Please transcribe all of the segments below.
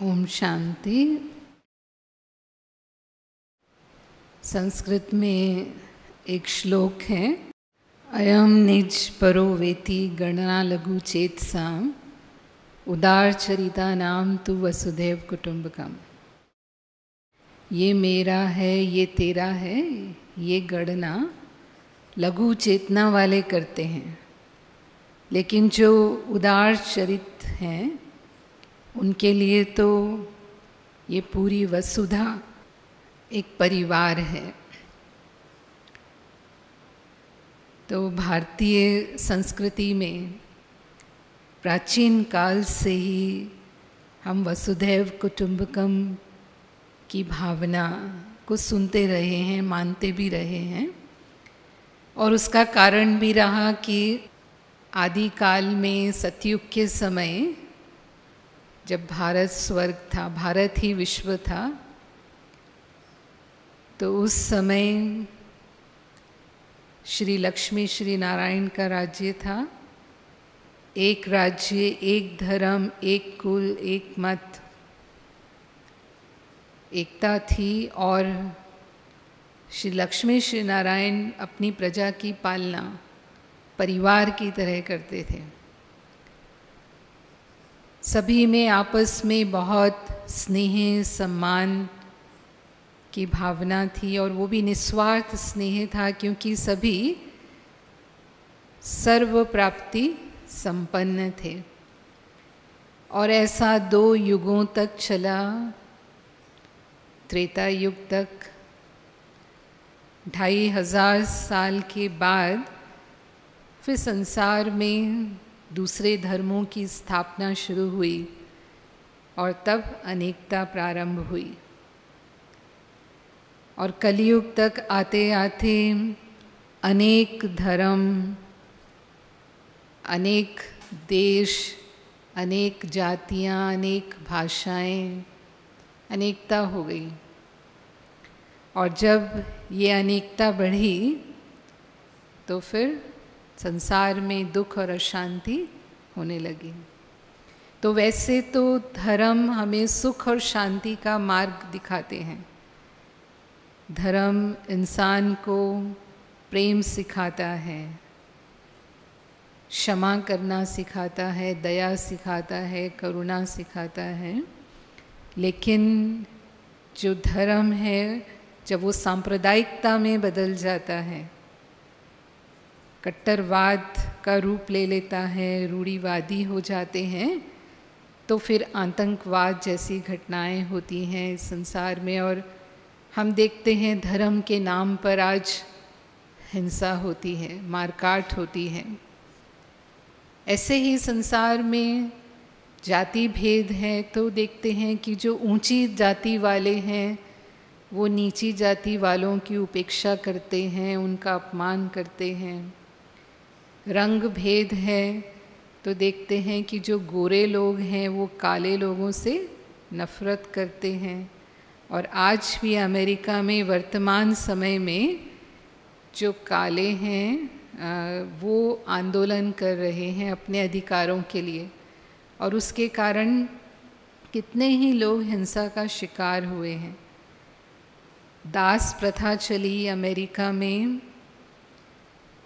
ओम शांति। संस्कृत में एक श्लोक है, अयम निज परो वेति गणना लघु चेतसाम उदार चरिता नाम तु वसुधैव कुटुंबकम। ये मेरा है, ये तेरा है, ये गणना लघु चेतना वाले करते हैं, लेकिन जो उदार चरित हैं उनके लिए तो ये पूरी वसुधा एक परिवार है। तो भारतीय संस्कृति में प्राचीन काल से ही हम वसुधैव कुटुंबकम की भावना को सुनते रहे हैं, मानते भी रहे हैं। और उसका कारण भी रहा कि आदि काल में सतयुग के समय जब भारत स्वर्ग था, भारत ही विश्व था, तो उस समय श्री लक्ष्मी श्री नारायण का राज्य था। एक राज्य, एक धर्म, एक कुल, एक मत, एकता थी। और श्री लक्ष्मी श्री नारायण अपनी प्रजा की पालना परिवार की तरह करते थे। सभी में आपस में बहुत स्नेह सम्मान की भावना थी, और वो भी निस्वार्थ स्नेह था, क्योंकि सभी सर्व प्राप्ति संपन्न थे। और ऐसा 2 युगों तक चला, त्रेता युग तक। 2500 साल के बाद फिर संसार में दूसरे धर्मों की स्थापना शुरू हुई, और तब अनेकता प्रारंभ हुई। और कलयुग तक आते आते अनेक धर्म, अनेक देश, अनेक जातियां, अनेक भाषाएं, अनेकता हो गई। और जब ये अनेकता बढ़ी तो फिर संसार में दुख और अशांति होने लगी। तो वैसे तो धर्म हमें सुख और शांति का मार्ग दिखाते हैं। धर्म इंसान को प्रेम सिखाता है, क्षमा करना सिखाता है, दया सिखाता है, करुणा सिखाता है। लेकिन जो धर्म है, जब वो सांप्रदायिकता में बदल जाता है, कट्टरवाद का रूप ले लेता है, रूढ़िवादी हो जाते हैं, तो फिर आतंकवाद जैसी घटनाएं होती हैं इस संसार में। और हम देखते हैं धर्म के नाम पर आज हिंसा होती है, मारकाट होती है। ऐसे ही संसार में जाति भेद है, तो देखते हैं कि जो ऊंची जाति वाले हैं वो नीची जाति वालों की उपेक्षा करते हैं, उनका अपमान करते हैं। रंग भेद है, तो देखते हैं कि जो गोरे लोग हैं वो काले लोगों से नफरत करते हैं। और आज भी अमेरिका में वर्तमान समय में जो काले हैं वो आंदोलन कर रहे हैं अपने अधिकारों के लिए, और उसके कारण कितने ही लोग हिंसा का शिकार हुए हैं। दास प्रथा चली अमेरिका में,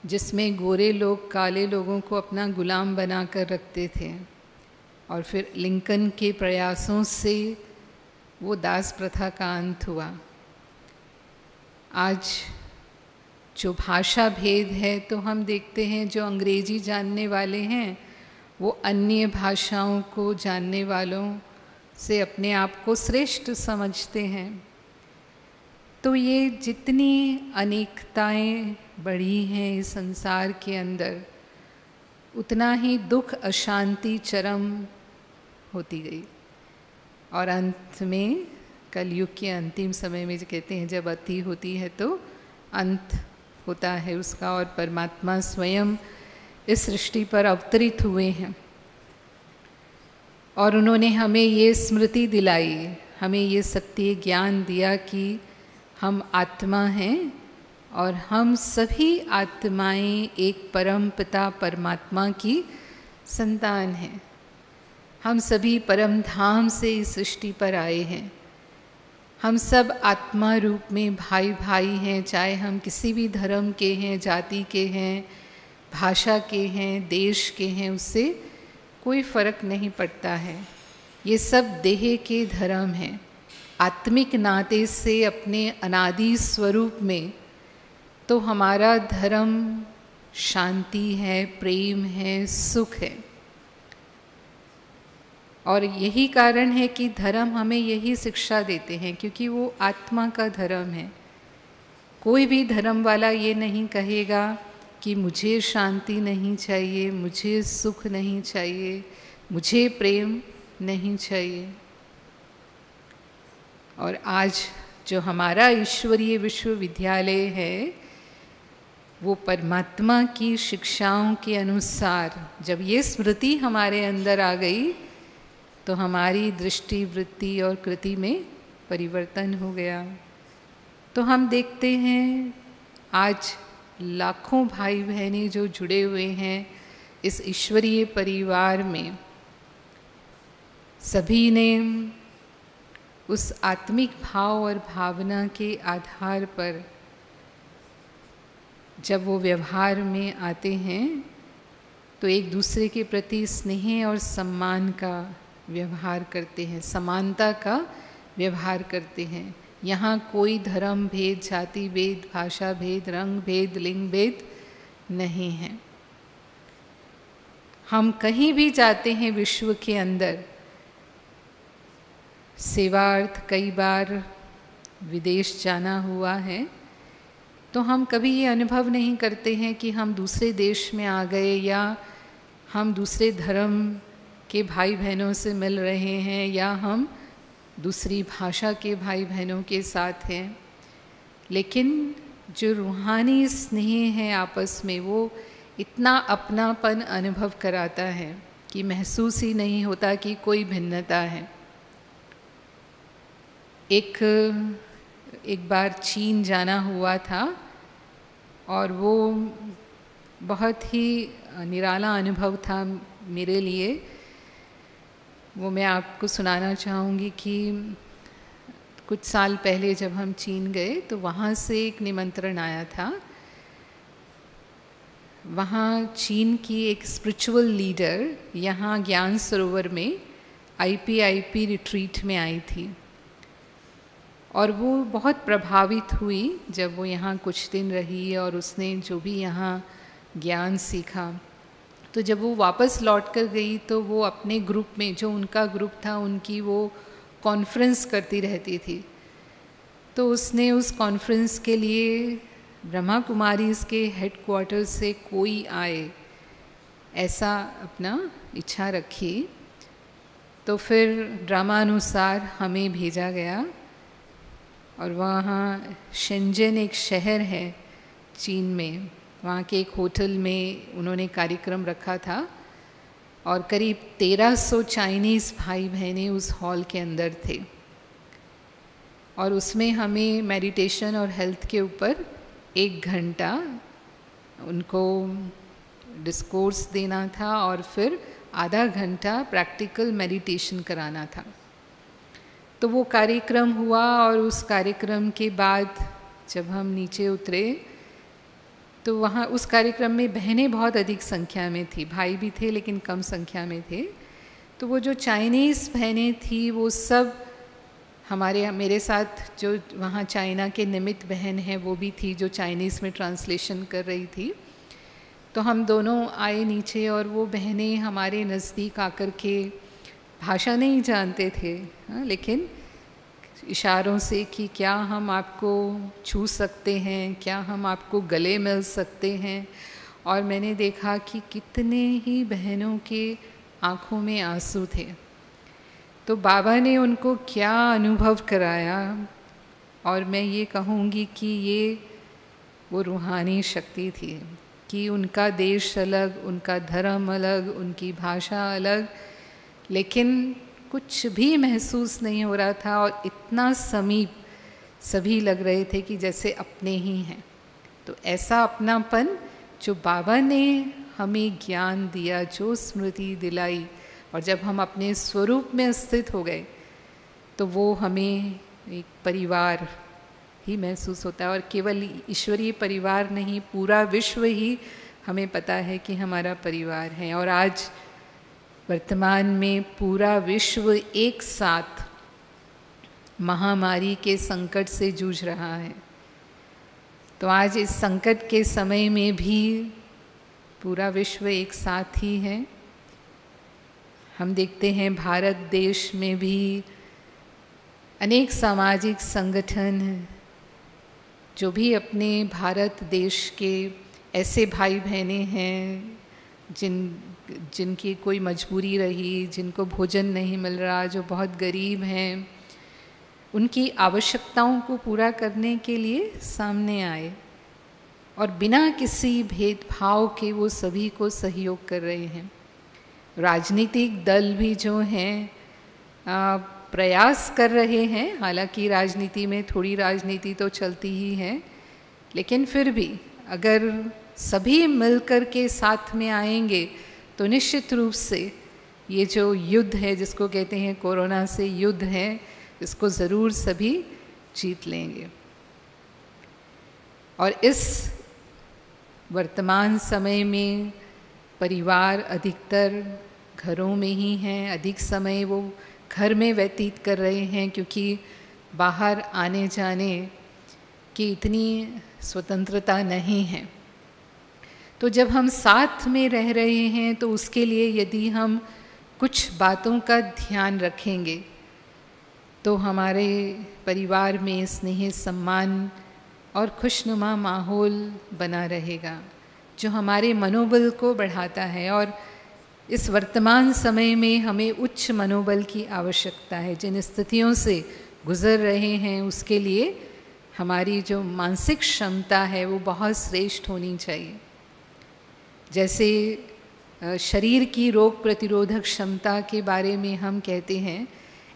जिसमें गोरे लोग काले लोगों को अपना गुलाम बना कर रखते थे। और फिर लिंकन के प्रयासों से वो दास प्रथा का अंत हुआ। आज जो भाषा भेद है, तो हम देखते हैं जो अंग्रेजी जानने वाले हैं वो अन्य भाषाओं को जानने वालों से अपने आप को श्रेष्ठ समझते हैं। तो ये जितनी अनेकताएं बढ़ी हैं इस संसार के अंदर, उतना ही दुख अशांति चरम होती गई। और अंत में कलयुग के अंतिम समय में जो कहते हैं जब अति होती है तो अंत होता है उसका। और परमात्मा स्वयं इस सृष्टि पर अवतरित हुए हैं, और उन्होंने हमें ये स्मृति दिलाई, हमें ये सत्य ज्ञान दिया कि हम आत्मा हैं, और हम सभी आत्माएं एक परम पिता परमात्मा की संतान हैं। हम सभी परम धाम से इस सृष्टि पर आए हैं। हम सब आत्मा रूप में भाई भाई हैं, चाहे हम किसी भी धर्म के हैं, जाति के हैं, भाषा के हैं, देश के हैं, उससे कोई फर्क नहीं पड़ता है। ये सब देह के धर्म हैं। आत्मिक नाते से अपने अनादि स्वरूप में तो हमारा धर्म शांति है, प्रेम है, सुख है। और यही कारण है कि धर्म हमें यही शिक्षा देते हैं, क्योंकि वो आत्मा का धर्म है। कोई भी धर्म वाला ये नहीं कहेगा कि मुझे शांति नहीं चाहिए, मुझे सुख नहीं चाहिए, मुझे प्रेम नहीं चाहिए। और आज जो हमारा ईश्वरीय विश्वविद्यालय है, वो परमात्मा की शिक्षाओं के अनुसार जब ये स्मृति हमारे अंदर आ गई तो हमारी दृष्टि, वृत्ति और कृति में परिवर्तन हो गया। तो हम देखते हैं आज लाखों भाई बहनें जो जुड़े हुए हैं इस ईश्वरीय परिवार में, सभी ने उस आत्मिक भाव और भावना के आधार पर जब वो व्यवहार में आते हैं तो एक दूसरे के प्रति स्नेह और सम्मान का व्यवहार करते हैं, समानता का व्यवहार करते हैं। यहाँ कोई धर्म भेद, जाति भेद, भाषा भेद, रंग भेद, लिंग भेद नहीं है। हम कहीं भी जाते हैं विश्व के अंदर, सेवार्थ कई बार विदेश जाना हुआ है, तो हम कभी ये अनुभव नहीं करते हैं कि हम दूसरे देश में आ गए या हम दूसरे धर्म के भाई बहनों से मिल रहे हैं या हम दूसरी भाषा के भाई बहनों के साथ हैं। लेकिन जो रूहानी स्नेह है आपस में, वो इतना अपनापन अनुभव कराता है कि महसूस ही नहीं होता कि कोई भिन्नता है। एक बार चीन जाना हुआ था और वो बहुत ही निराला अनुभव था मेरे लिए। वो मैं आपको सुनाना चाहूँगी कि कुछ साल पहले जब हम चीन गए तो वहाँ से एक निमंत्रण आया था। वहाँ चीन की एक स्पिरिचुअल लीडर यहाँ ज्ञान सरोवर में IPIP रिट्रीट में आई थी और वो बहुत प्रभावित हुई जब वो यहाँ कुछ दिन रही और उसने जो भी यहाँ ज्ञान सीखा। तो जब वो वापस लौट कर गई तो वो अपने ग्रुप में, जो उनका ग्रुप था, उनकी वो कॉन्फ्रेंस करती रहती थी। तो उसने उस कॉन्फ्रेंस के लिए ब्रह्मा कुमारीज़ के हेडक्वार्टर से कोई आए ऐसा अपना इच्छा रखी। तो फिर ड्रामानुसार हमें भेजा गया और वहाँ शेंजन एक शहर है चीन में, वहाँ के एक होटल में उन्होंने कार्यक्रम रखा था और करीब 1300 चाइनीज़ भाई बहनें उस हॉल के अंदर थे और उसमें हमें मेडिटेशन और हेल्थ के ऊपर 1 घंटा उनको डिस्कोर्स देना था और फिर आधा घंटा प्रैक्टिकल मेडिटेशन कराना था। तो वो कार्यक्रम हुआ और उस कार्यक्रम के बाद जब हम नीचे उतरे तो वहाँ उस कार्यक्रम में बहनें बहुत अधिक संख्या में थी, भाई भी थे लेकिन कम संख्या में थे। तो वो जो चाइनीज़ बहनें थी वो सब मेरे साथ जो वहाँ चाइना के निमित्त बहन है वो भी थी जो चाइनीज़ में ट्रांसलेशन कर रही थी। तो हम दोनों आए नीचे और वो बहनें हमारे नज़दीक आकर के, भाषा नहीं जानते थे लेकिन इशारों से कि क्या हम आपको छू सकते हैं, क्या हम आपको गले मिल सकते हैं। और मैंने देखा कि कितने ही बहनों के आँखों में आंसू थे। तो बाबा ने उनको क्या अनुभव कराया, और मैं ये कहूँगी कि ये वो रूहानी शक्ति थी कि उनका देश अलग, उनका धर्म अलग, उनकी भाषा अलग, लेकिन कुछ भी महसूस नहीं हो रहा था और इतना समीप सभी लग रहे थे कि जैसे अपने ही हैं। तो ऐसा अपनापन जो बाबा ने हमें ज्ञान दिया, जो स्मृति दिलाई और जब हम अपने स्वरूप में स्थित हो गए तो वो हमें एक परिवार ही महसूस होता है। और केवल ईश्वरीय परिवार नहीं, पूरा विश्व ही हमें पता है कि हमारा परिवार है। और आज वर्तमान में पूरा विश्व एक साथ महामारी के संकट से जूझ रहा है। तो आज इस संकट के समय में भी पूरा विश्व एक साथ ही है। हम देखते हैं भारत देश में भी अनेक सामाजिक संगठन जो भी अपने भारत देश के ऐसे भाई बहनें हैं जिनकी कोई मजबूरी रही, जिनको भोजन नहीं मिल रहा, जो बहुत गरीब हैं, उनकी आवश्यकताओं को पूरा करने के लिए सामने आए और बिना किसी भेदभाव के वो सभी को सहयोग कर रहे हैं। राजनीतिक दल भी जो हैं प्रयास कर रहे हैं, हालांकि राजनीति में थोड़ी राजनीति तो चलती ही है, लेकिन फिर भी अगर सभी मिलकर के साथ में आएंगे तो निश्चित रूप से ये जो युद्ध है, जिसको कहते हैं कोरोना से युद्ध है, इसको ज़रूर सभी जीत लेंगे। और इस वर्तमान समय में परिवार अधिकतर घरों में ही हैं, अधिक समय वो घर में व्यतीत कर रहे हैं क्योंकि बाहर आने जाने की इतनी स्वतंत्रता नहीं है। तो जब हम साथ में रह रहे हैं तो उसके लिए यदि हम कुछ बातों का ध्यान रखेंगे तो हमारे परिवार में स्नेह, सम्मान और खुशनुमा माहौल बना रहेगा, जो हमारे मनोबल को बढ़ाता है। और इस वर्तमान समय में हमें उच्च मनोबल की आवश्यकता है। जिन स्थितियों से गुज़र रहे हैं उसके लिए हमारी जो मानसिक क्षमता है वो बहुत श्रेष्ठ होनी चाहिए। जैसे शरीर की रोग प्रतिरोधक क्षमता के बारे में हम कहते हैं,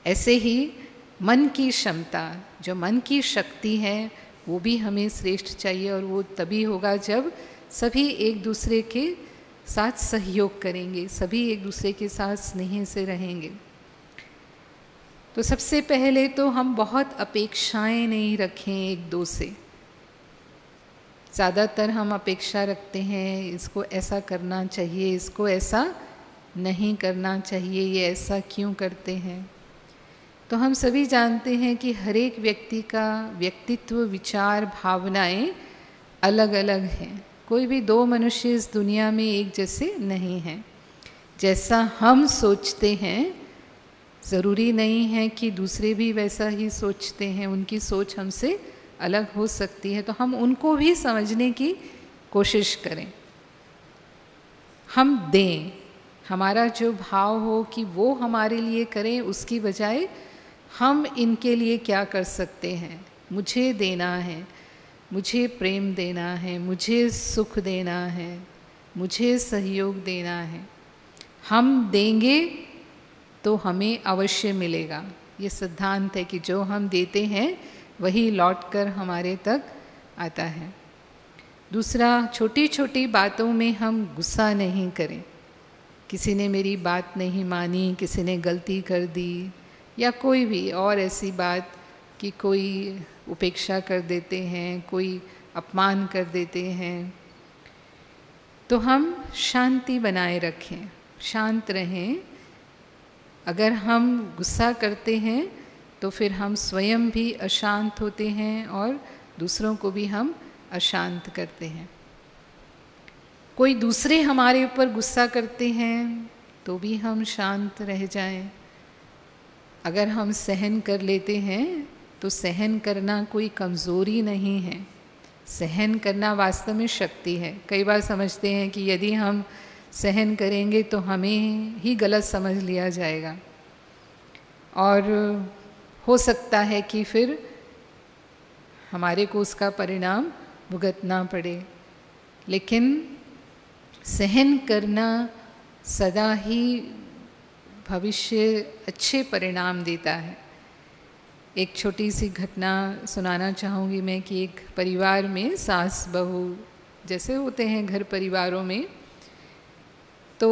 ऐसे ही मन की क्षमता, जो मन की शक्ति है, वो भी हमें श्रेष्ठ चाहिए। और वो तभी होगा जब सभी एक दूसरे के साथ सहयोग करेंगे, सभी एक दूसरे के साथ स्नेह से रहेंगे। तो सबसे पहले तो हम बहुत अपेक्षाएं नहीं रखें एक दो से। ज़्यादातर हम अपेक्षा रखते हैं, इसको ऐसा करना चाहिए, इसको ऐसा नहीं करना चाहिए, ये ऐसा क्यों करते हैं। तो हम सभी जानते हैं कि हर एक व्यक्ति का व्यक्तित्व, विचार, भावनाएं अलग अलग हैं। कोई भी दो मनुष्य इस दुनिया में एक जैसे नहीं हैं। जैसा हम सोचते हैं ज़रूरी नहीं है कि दूसरे भी वैसा ही सोचते हैं, उनकी सोच हमसे अलग हो सकती है। तो हम उनको भी समझने की कोशिश करें, हम दें, हमारा जो भाव हो कि वो हमारे लिए करें, उसकी बजाय हम इनके लिए क्या कर सकते हैं। मुझे देना है, मुझे प्रेम देना है, मुझे सुख देना है, मुझे सहयोग देना है। हम देंगे तो हमें अवश्य मिलेगा। ये सिद्धांत है कि जो हम देते हैं वही लौटकर हमारे तक आता है। दूसरा, छोटी छोटी बातों में हम गुस्सा नहीं करें। किसी ने मेरी बात नहीं मानी, किसी ने गलती कर दी, या कोई भी और ऐसी बात कि कोई उपेक्षा कर देते हैं, कोई अपमान कर देते हैं, तो हम शांति बनाए रखें, शांत रहें। अगर हम गुस्सा करते हैं तो फिर हम स्वयं भी अशांत होते हैं और दूसरों को भी हम अशांत करते हैं। कोई दूसरे हमारे ऊपर गुस्सा करते हैं तो भी हम शांत रह जाएं। अगर हम सहन कर लेते हैं तो सहन करना कोई कमज़ोरी नहीं है, सहन करना वास्तव में शक्ति है। कई बार समझते हैं कि यदि हम सहन करेंगे तो हमें ही गलत समझ लिया जाएगा और हो सकता है कि फिर हमारे को उसका परिणाम भुगतना पड़े। लेकिन सहन करना सदा ही भविष्य अच्छे परिणाम देता है। एक छोटी सी घटना सुनाना चाहूँगी मैं कि एक परिवार में सास बहू जैसे होते हैं घर परिवारों में, तो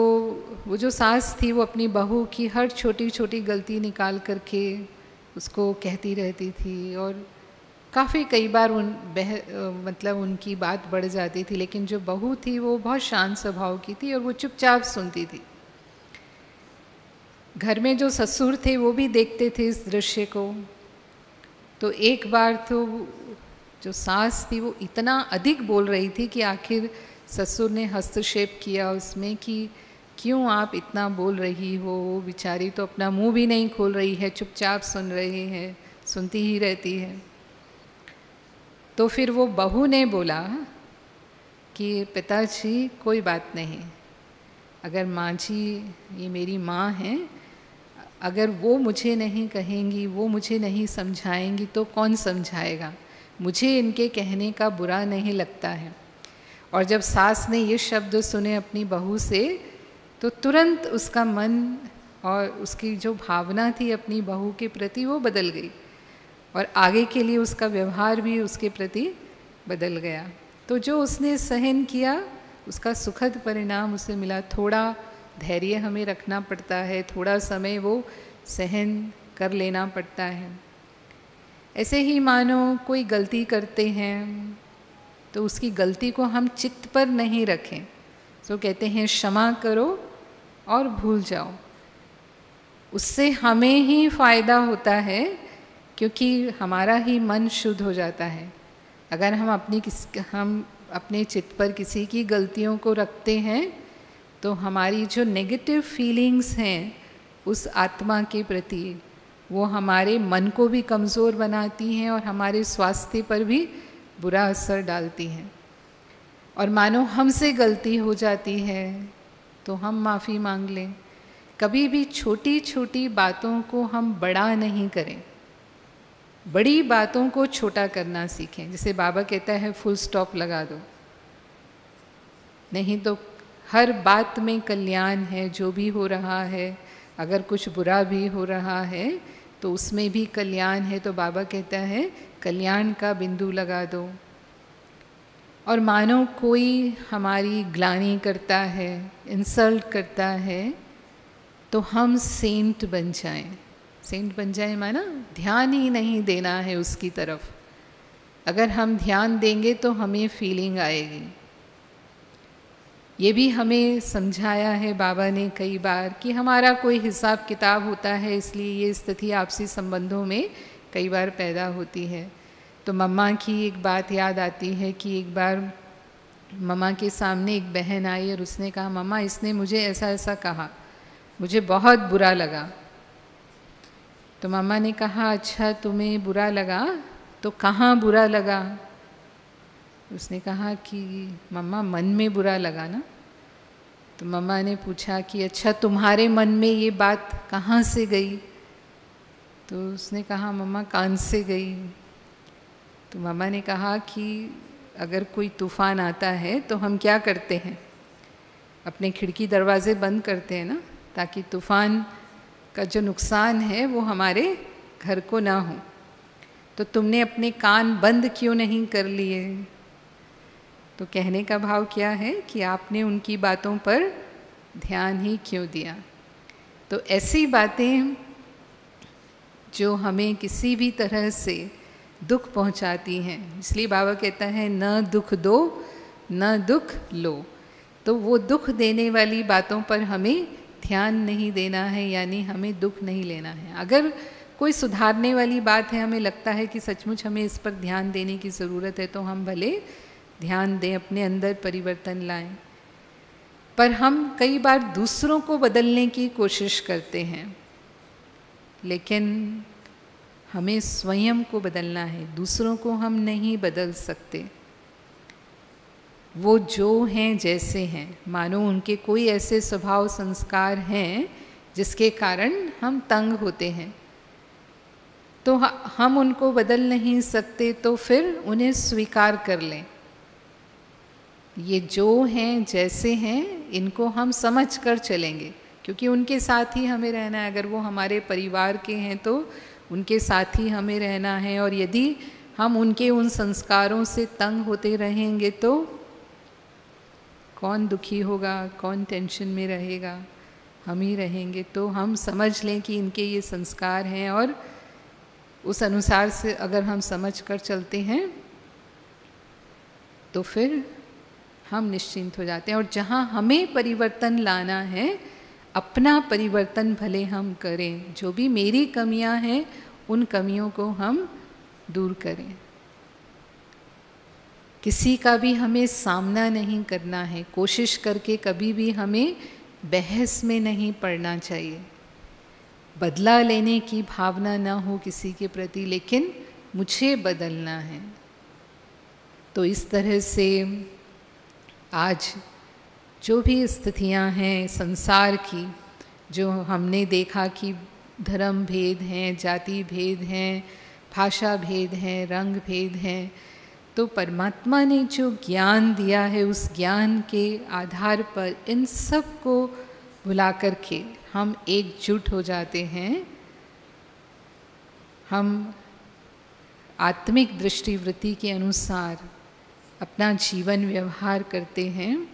वो जो सास थी वो अपनी बहू की हर छोटी छोटी गलती निकाल करके उसको कहती रहती थी, और काफ़ी कई बार मतलब उनकी बात बढ़ जाती थी, लेकिन जो बहू थी वो बहुत शांत स्वभाव की थी और वो चुपचाप सुनती थी। घर में जो ससुर थे वो भी देखते थे इस दृश्य को। तो एक बार तो जो सास थी वो इतना अधिक बोल रही थी कि आखिर ससुर ने हस्तक्षेप किया उसमें कि क्यों आप इतना बोल रही हो, वो बेचारी तो अपना मुंह भी नहीं खोल रही है, चुपचाप सुन रही है, सुनती ही रहती है। तो फिर वो बहू ने बोला कि पिताजी कोई बात नहीं, अगर माँ जी, ये मेरी माँ हैं, अगर वो मुझे नहीं कहेंगी, वो मुझे नहीं समझाएंगी तो कौन समझाएगा, मुझे इनके कहने का बुरा नहीं लगता है। और जब सास ने ये शब्द सुने अपनी बहू से तो तुरंत उसका मन और उसकी जो भावना थी अपनी बहू के प्रति वो बदल गई, और आगे के लिए उसका व्यवहार भी उसके प्रति बदल गया। तो जो उसने सहन किया उसका सुखद परिणाम उसे मिला। थोड़ा धैर्य हमें रखना पड़ता है, थोड़ा समय वो सहन कर लेना पड़ता है। ऐसे ही मानो कोई गलती करते हैं तो उसकी गलती को हम चित्त पर नहीं रखें। तो कहते हैं क्षमा करो और भूल जाओ, उससे हमें ही फायदा होता है, क्योंकि हमारा ही मन शुद्ध हो जाता है। अगर हम अपने चित्त पर किसी की गलतियों को रखते हैं तो हमारी जो नेगेटिव फीलिंग्स हैं उस आत्मा के प्रति, वो हमारे मन को भी कमज़ोर बनाती हैं और हमारे स्वास्थ्य पर भी बुरा असर डालती हैं। और मानो हमसे गलती हो जाती है तो हम माफ़ी मांग लें। कभी भी छोटी छोटी बातों को हम बड़ा नहीं करें, बड़ी बातों को छोटा करना सीखें। जैसे बाबा कहता है फुल स्टॉप लगा दो, नहीं तो हर बात में कल्याण है। जो भी हो रहा है, अगर कुछ बुरा भी हो रहा है तो उसमें भी कल्याण है। तो बाबा कहता है कल्याण का बिंदु लगा दो। और मानो कोई हमारी ग्लानि करता है, इंसल्ट करता है, तो हम सेंट बन जाएं। सेंट बन जाए माना ध्यान ही नहीं देना है उसकी तरफ। अगर हम ध्यान देंगे तो हमें फीलिंग आएगी। ये भी हमें समझाया है बाबा ने कई बार कि हमारा कोई हिसाब किताब होता है, इसलिए ये स्थिति आपसी संबंधों में कई बार पैदा होती है। तो मम्मा की एक बात याद आती है कि एक बार मम्मा के सामने एक बहन आई और उसने कहा मम्मा इसने मुझे ऐसा ऐसा कहा, मुझे बहुत बुरा लगा। तो मम्मा ने कहा अच्छा तुम्हें बुरा लगा, तो कहाँ बुरा लगा? उसने कहा कि मम्मा मन में बुरा लगा ना। तो मम्मा ने पूछा कि अच्छा तुम्हारे मन में ये बात कहाँ से गई? तो उसने कहा मम्मा कान से गई। तो मम्मा ने कहा कि अगर कोई तूफ़ान आता है तो हम क्या करते हैं, अपने खिड़की दरवाज़े बंद करते हैं ना, ताकि तूफ़ान का जो नुकसान है वो हमारे घर को ना हो। तो तुमने अपने कान बंद क्यों नहीं कर लिए? तो कहने का भाव क्या है कि आपने उनकी बातों पर ध्यान ही क्यों दिया। तो ऐसी बातें जो हमें किसी भी तरह से दुख पहुंचाती हैं, इसलिए बाबा कहता है न दुख दो न दुख लो। तो वो दुख देने वाली बातों पर हमें ध्यान नहीं देना है, यानी हमें दुख नहीं लेना है। अगर कोई सुधारने वाली बात है, हमें लगता है कि सचमुच हमें इस पर ध्यान देने की ज़रूरत है, तो हम भले ध्यान दें, अपने अंदर परिवर्तन लाएं। पर हम कई बार दूसरों को बदलने की कोशिश करते हैं, लेकिन हमें स्वयं को बदलना है, दूसरों को हम नहीं बदल सकते। वो जो हैं जैसे हैं, मानो उनके कोई ऐसे स्वभाव संस्कार हैं जिसके कारण हम तंग होते हैं, तो हम उनको बदल नहीं सकते, तो फिर उन्हें स्वीकार कर लें। ये जो हैं जैसे हैं इनको हम समझ कर चलेंगे, क्योंकि उनके साथ ही हमें रहना है। अगर वो हमारे परिवार के हैं तो उनके साथ ही हमें रहना है, और यदि हम उनके उन संस्कारों से तंग होते रहेंगे तो कौन दुखी होगा, कौन टेंशन में रहेगा, हम ही रहेंगे। तो हम समझ लें कि इनके ये संस्कार हैं और उस अनुसार से अगर हम समझ कर चलते हैं तो फिर हम निश्चिंत हो जाते हैं। और जहाँ हमें परिवर्तन लाना है, अपना परिवर्तन भले हम करें, जो भी मेरी कमियां हैं उन कमियों को हम दूर करें। किसी का भी हमें सामना नहीं करना है, कोशिश करके कभी भी हमें बहस में नहीं पड़ना चाहिए। बदला लेने की भावना ना हो किसी के प्रति, लेकिन मुझे बदलना है। तो इस तरह से आज जो भी स्थितियां हैं संसार की, जो हमने देखा कि धर्म भेद हैं, जाति भेद हैं, भाषा भेद हैं, रंग भेद हैं, तो परमात्मा ने जो ज्ञान दिया है उस ज्ञान के आधार पर इन सब को भुला करके हम एकजुट हो जाते हैं। हम आत्मिक दृष्टिवृत्ति के अनुसार अपना जीवन व्यवहार करते हैं,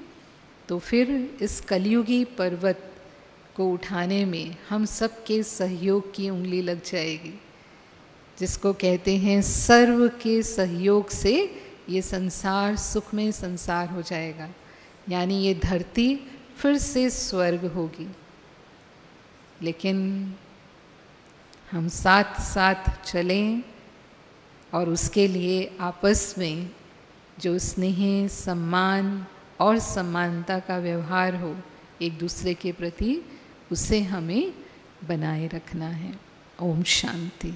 तो फिर इस कलयुगी पर्वत को उठाने में हम सबके सहयोग की उंगली लग जाएगी, जिसको कहते हैं सर्व के सहयोग से ये संसार सुखमय संसार हो जाएगा। यानी ये धरती फिर से स्वर्ग होगी। लेकिन हम साथ साथ चलें और उसके लिए आपस में जो स्नेह, सम्मान और समानता का व्यवहार हो एक दूसरे के प्रति, उसे हमें बनाए रखना है। ओम शांति।